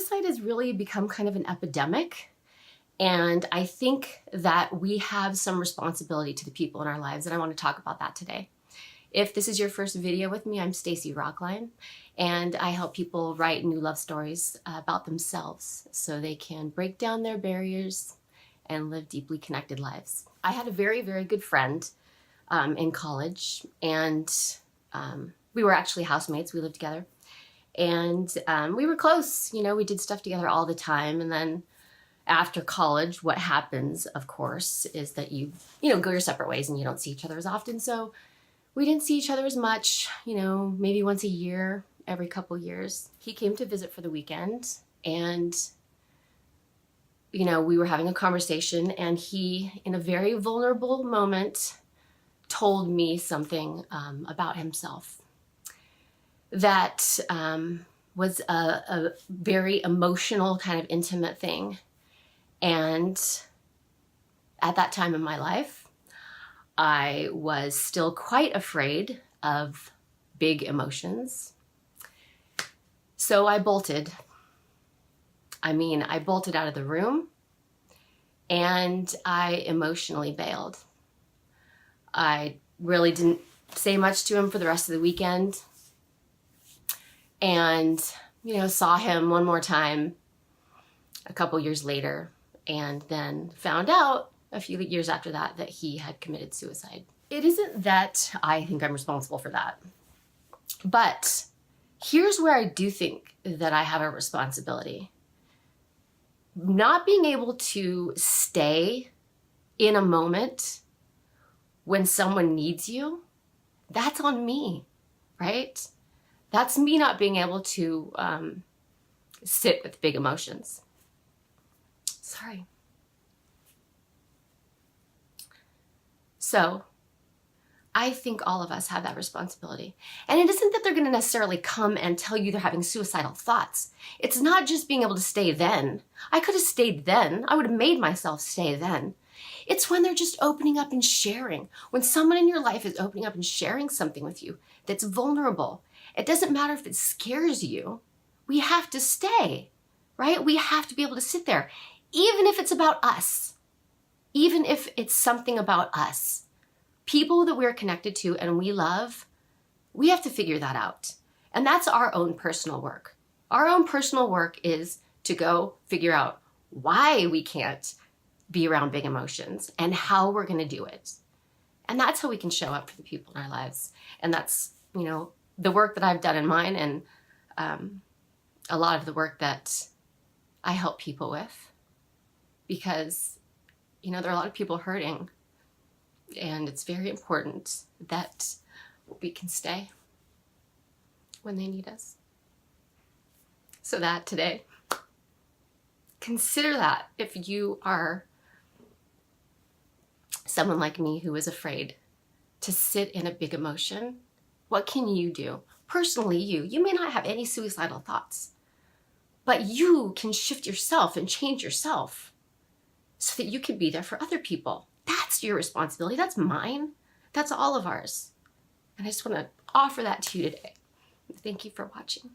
Suicide has really become kind of an epidemic, and I think that we have some responsibility to the people in our lives, and I want to talk about that today. If this is your first video with me, I'm Stacy Rockline, and I help people write new love stories about themselves so they can break down their barriers and live deeply connected lives. I had a very, very good friend in college, and we were actually housemates. We lived together, and we were close. You know, we did stuff together all the time, and then after college, what happens, of course, is that you go your separate ways and you don't see each other as often. So we didn't see each other as much, maybe once a year, every couple years. He came to visit for the weekend, and we were having a conversation, and he, in a very vulnerable moment, told me something about himself that was a very emotional, kind of intimate thing. And at that time in my life, I was still quite afraid of big emotions. So I bolted. I bolted out of the room, and I emotionally bailed. I really didn't say much to him for the rest of the weekend, and saw him one more time a couple years later, and then found out a few years after that that he had committed suicide. It isn't that I think I'm responsible for that, but here's where I do think that I have a responsibility. Not being able to stay in a moment when someone needs you, that's on me, right? That's me not being able to sit with big emotions. Sorry. So I think all of us have that responsibility. And it isn't that they're going to necessarily come and tell you they're having suicidal thoughts. It's not just being able to stay then. I could have stayed then. I would have made myself stay then. It's when they're just opening up and sharing. When someone in your life is opening up and sharing something with you that's vulnerable. It doesn't matter if it scares you. We have to stay, right? We have to be able to sit there, even if it's about us. Even if it's something about us. People that we're connected to and we love, we have to figure that out. And that's our own personal work. Our own personal work is to go figure out why we can't be around big emotions and how we're going to do it. And that's how we can show up for the people in our lives. And that's, the work that I've done in mine, and a lot of the work that I help people with, because, there are a lot of people hurting. And it's very important that we can stay when they need us. So that today, consider that if you are someone like me who is afraid to sit in a big emotion, what can you do? Personally, you may not have any suicidal thoughts, but you can shift yourself and change yourself so that you can be there for other people. That's your responsibility. That's mine. That's all of ours. And I just want to offer that to you today. Thank you for watching.